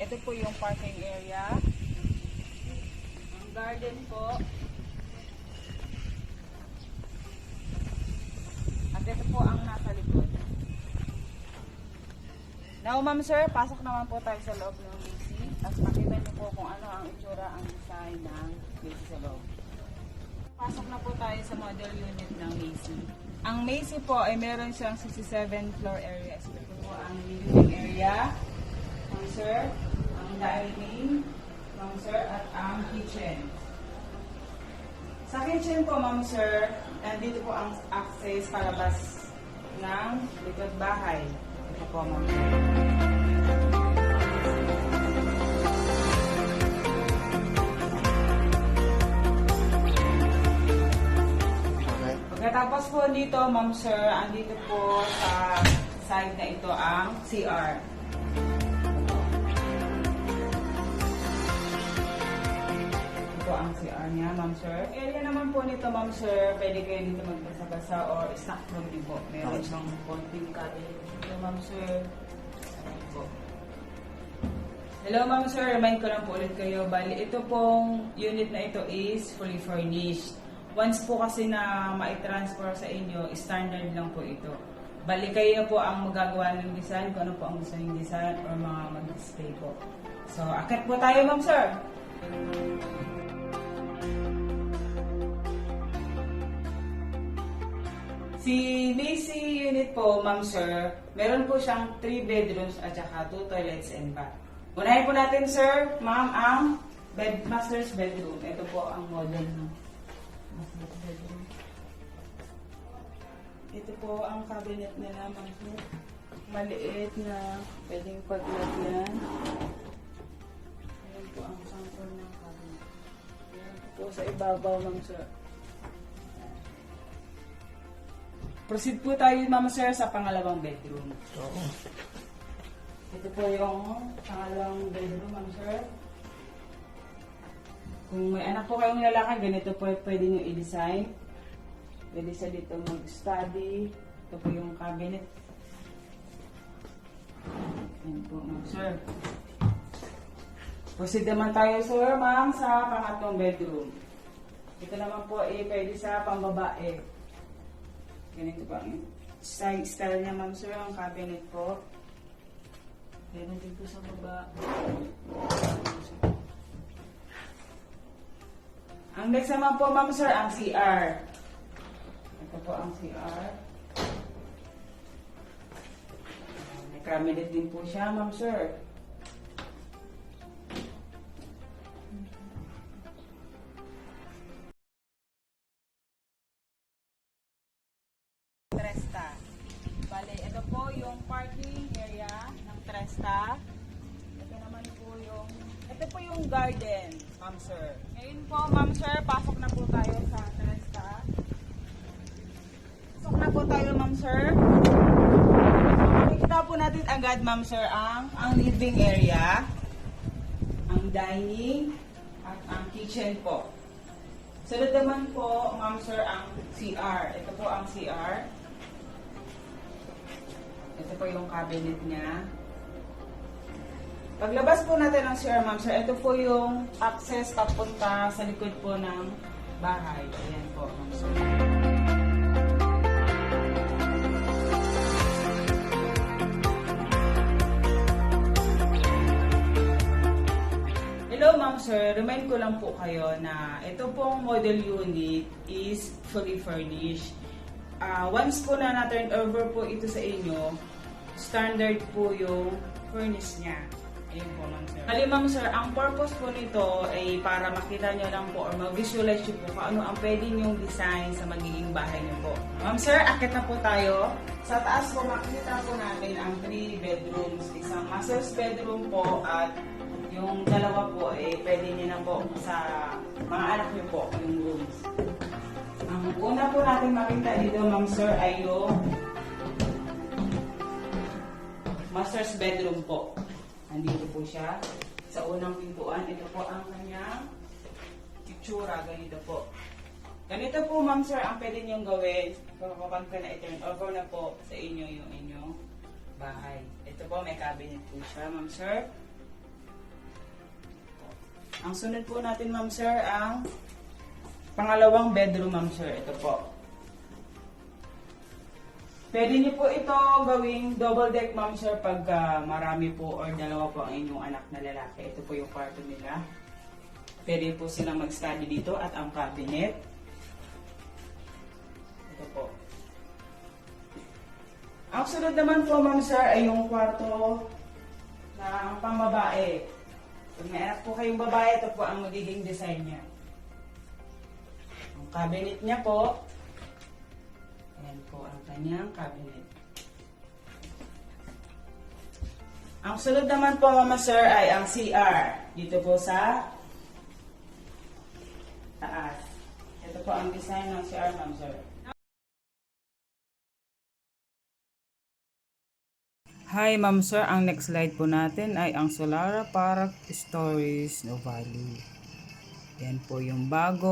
Ito po yung parking area. Ang garden po. At ito po ang nasa likod. Now, ma'am sir, pasok naman po tayo sa loob ng Macy. At makita niyo po kung ano ang itsura, ang design ng Macy sa loob. Pasok na po tayo sa model unit ng Macy. Ang Macy po ay meron siyang 67 floor areas. Ito po ang living area, ma'am sir, ang dining, ma'am sir, at ang kitchen. Sa kitchen po, ma'am sir, nandito po ang access palabas ng likod bahay. Ito po, ma'am sir. Pagkatapos po dito, ma'am sir, andito po sa side na ito ang CR. Ito po ang CR niya, ma'am sir. Area naman po nito, ma'am sir, pwede kayo dito magbasa-basa or snack room din po. Meron siyang konting cabinet dito, ma'am sir. Ayan po. Hello, ma'am sir. Remind ko lang po ulit kayo. Bali, ito pong unit na ito is fully furnished. Once po kasi na ma-transfer sa inyo, standard lang po ito. Bali kayo po ang magagawa ng design, kung ano po ang gusto ng design or mga mag-display po. So, akit po tayo, ma'am sir. Si Macy unit po, ma'am sir, meron po siyang 3 bedrooms at saka 2 toilets and bath. Unahin po natin, sir, ma'am, ang master's bedroom. Ito po ang model ng master's bedroom. Ito po ang cabinet nila, ma'am sir. Maliit na pwedeng paglagyan. Ayan po ang sample ng cabinet. Ayan po sa ibabaw, ma'am sir. Proceed po tayo, ma'am sir, sa pangalawang bedroom. Oo. Ito po yung pangalawang bedroom, ma'am sir. Kung may anak po kayong lalaki, ganito po pwede nyo i-design. Pwede sa dito mag-study. Ito po yung cabinet. Ayan po, ma'am sir. Proceed naman tayo, sir, ma'am, sa pangatlong bedroom. Ito naman po pwede sa pambabae. Ganito po ang style niya, ma'am sir, ang cabinet po. Meron din po sa baba. Ang next naman po, ma'am sir, ang CR. Ito po ang CR. May cabinet din po siya, ma'am sir. Tresta. Bale, ito po yung parking area ng Tresta. Ito po yung garden, ma'am sir. Ngayon po, ma'am sir, pasok na po tayo sa Tresta. Pasok na po tayo, ma'am sir. Makikita po natin agad, ma'am sir, ang living area, ang dining, at ang kitchen po. Sunod naman po, ma'am sir, ang CR. Ito po ang CR. Ito po yung cabinet niya. Paglabas po natin ng CR, ma'am sir, ito po yung access papunta sa likod po ng bahay. Ayan po, ma'am sir. Hello, ma'am sir. Remind ko lang po kayo na ito pong model unit is fully furnished. Once po na na-turn over po ito sa inyo, standard po yung furnish niya. Ayun po, ma'am sir. Bali, ma'am sir, ang purpose po nito ay para makita nyo lang po or mag-visualize nyo po kung ano ang pwede nyong design sa magiging bahay nyo po. Ma'am sir, akit na po tayo. Sa taas po, makikita po natin ang 3 bedrooms. Isang master's bedroom po at yung dalawa po, pwede nyo na po sa mga anak nyo po, yung rooms. Ang una po natin makita dito, ma'am sir, ay yung master's bedroom po. Nandito po siya. Sa unang pintuan, ito po ang kanyang itsura. Ganito po. Ganito po, ma'am sir, ang pwede niyong gawin kapag ka na i-turn over na po sa inyo yung inyong bahay. Ito po, may cabinet po siya, ma'am sir. Ang sunod po natin, ma'am sir, ang pangalawang bedroom, ma'am sir. Ito po. Pwede niyo po ito gawing double deck, ma'am sir, pag marami po or dalawa po ang inyong anak na lalaki. Ito po yung kwarto nila. Pwede po silang mag-study dito at ang cabinet. Ito po. Ang sunod naman po, ma'am sir, ay yung kwarto na pambabae. Kung may anak po kayong babae, ito po ang magiging design niya. Ang cabinet niya po, ayan po ang kanyang cabinet. Ang sunod naman po, mama sir, ay ang CR. Dito po sa taas. Ito po ang design ng CR, ma'am sir. Hi, ma'am sir. Ang next slide po natin ay ang Solara Park Stories No Valley. Yan po yung bago.